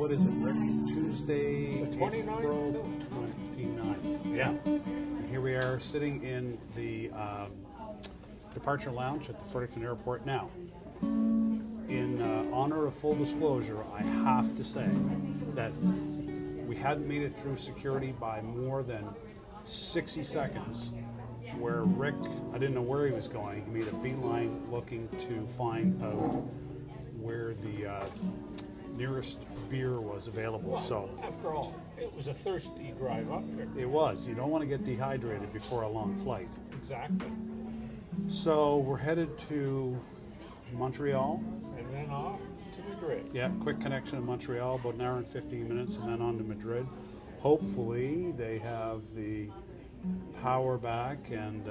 what is it, Rick? Tuesday, The 29th? April 29th. Yeah. And here we are sitting in the departure lounge at the Fredericton airport now. In honor of full disclosure, I have to say that we hadn't made it through security by more than 60 seconds, where Rick, I didn't know where he was going. He made a beeline looking to find out where the nearest beer was available. Well, so after all, it was a thirsty drive up here. it was. You don't want to get dehydrated before a long flight. Exactly. So we're headed to Montreal. And then off to Madrid. Yeah, quick connection to Montreal, about an hour and 15 minutes, and then on to Madrid. Hopefully they have the power back and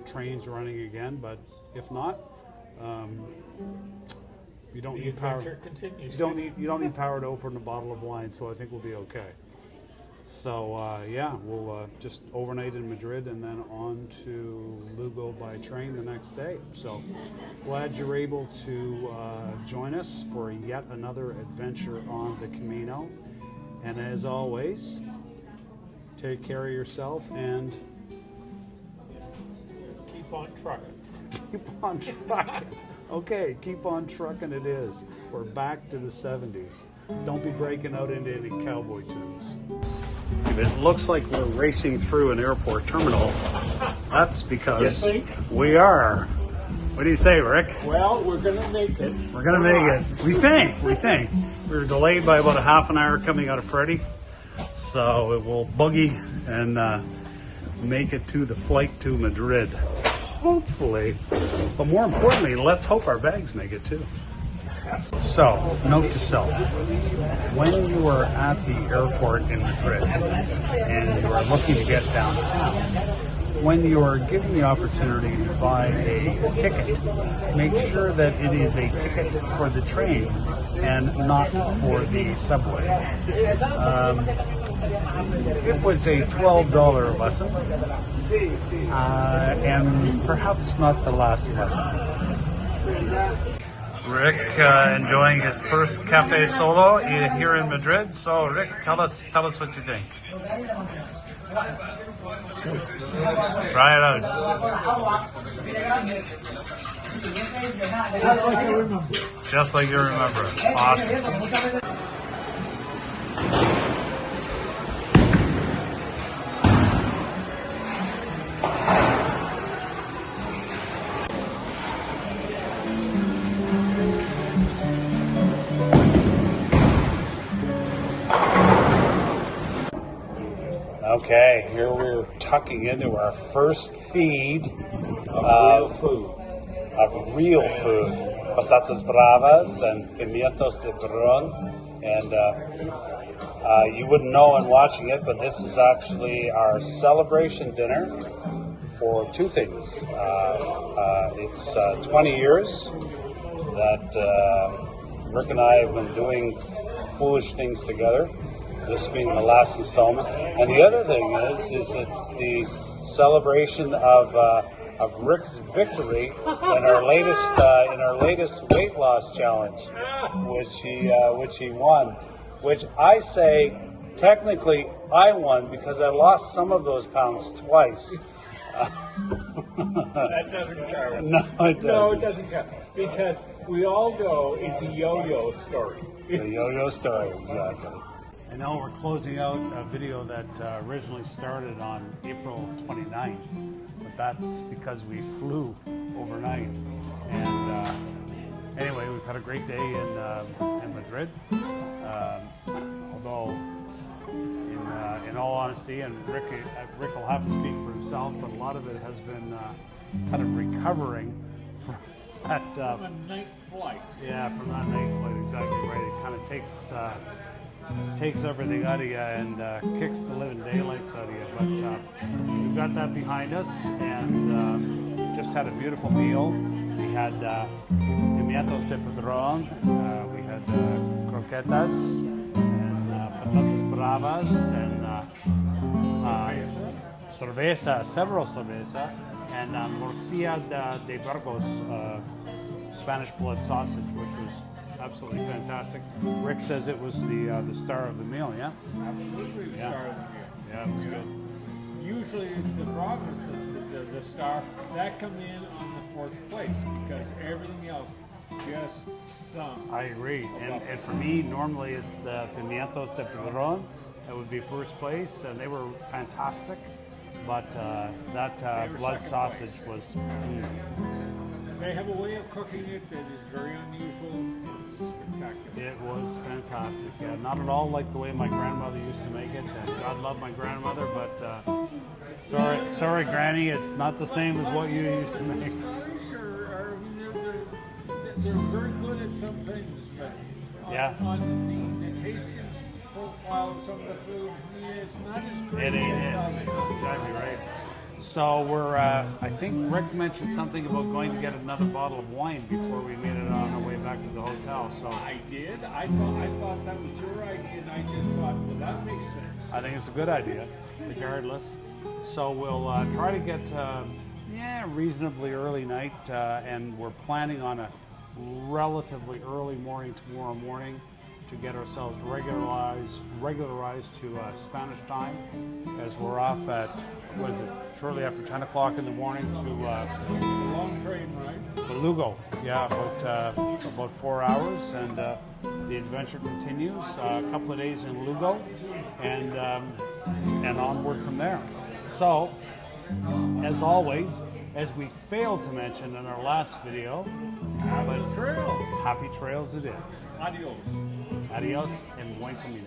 trains running again, but if not, you don't need power. Continues. You don't need power to open a bottle of wine, so I think we'll be okay. So yeah, we'll just overnight in Madrid and then on to Lugo by train the next day. So glad you're able to join us for yet another adventure on the Camino. And as always, take care of yourself and keep on trucking. Keep on trucking. Okay, keep on trucking it is. We're back to the 70s. Don't be breaking out into any cowboy tunes. If it looks like we're racing through an airport terminal, that's because we are. What do you say, Rick? Well, we're going to make it. We're going to make it. We think. We were delayed by about a half an hour coming out of Freddy. So it will buggy and make it to the flight to Madrid. Hopefully. But more importantly, let's hope our bags make it too. So, note to self, when you are at the airport in Madrid and you are looking to get downtown, when you are given the opportunity to buy a ticket, make sure that it is a ticket for the train and not for the subway. It was a $12 lesson, and perhaps not the last lesson. Rick enjoying his first cafe solo here in Madrid. So, Rick, tell us what you think. Try it out. Just like you remember it. Awesome. Okay, here we're tucking into our first feed of real food. Patatas bravas and pimientos de Perón. And you wouldn't know in watching it, but this is actually our celebration dinner for two things. It's 20 years that Rick and I have been doing foolish things together. This being the last installment, and the other thing is it's the celebration of Rick's victory in our latest weight loss challenge, which he won. Which I say technically I won because I lost some of those pounds twice. That doesn't count. No, it doesn't. No, it doesn't count because we all know it's a yo-yo story. The yo-yo story, exactly. I know we're closing out a video that originally started on April 29th, but that's because we flew overnight. And anyway, we've had a great day in Madrid. Although, in all honesty, and Rick will have to speak for himself, but a lot of it has been kind of recovering from that night flights. Yeah, from that night flight, exactly right. It kind of takes everything out of you and kicks the living daylights out of you. But we've got that behind us and just had a beautiful meal. We had pimientos de Padrón, we had croquetas and patatas bravas and cerveza, several cerveza, and morcilla de Burgos, Spanish blood sausage, which was absolutely fantastic. Rick says it was the star of the meal. Yeah. Absolutely the Yeah. star of the meal. Yeah, it was good. Usually it's the bratwurst that's the star. That come in on the fourth place because everything else just sung. I agree. And for me, normally it's the pimientos de padron that would be first place, and they were fantastic. But that were blood second sausage place. was. They have a way of cooking it that is very unusual. It's spectacular. It was fantastic. Yeah, not at all like the way my grandmother used to make it. And God love my grandmother, but sorry, Granny, it's not the same as what you used to make. Scottish are I mean, they're very good at some things, but Yeah. on the tasting profile of some of the food, yeah, it's not as great It ain't as it. others. Exactly right. So we're, I think Rick mentioned something about going to get another bottle of wine before we made it on our way back to the hotel. So I did. I thought that was your idea, and I just thought, well, that makes sense. I think it's a good idea, regardless. So we'll try to get, reasonably early night, and we're planning on a relatively early morning tomorrow morning to get ourselves regularized to Spanish time, as we're off at, shortly after 10 o'clock in the morning to Long train ride. Lugo. Yeah, about 4 hours, and the adventure continues. A couple of days in Lugo, and onward from there. So, as always, as we failed to mention in our last video, Happy trails. happy trails it is. Adios. Adios and buen camino.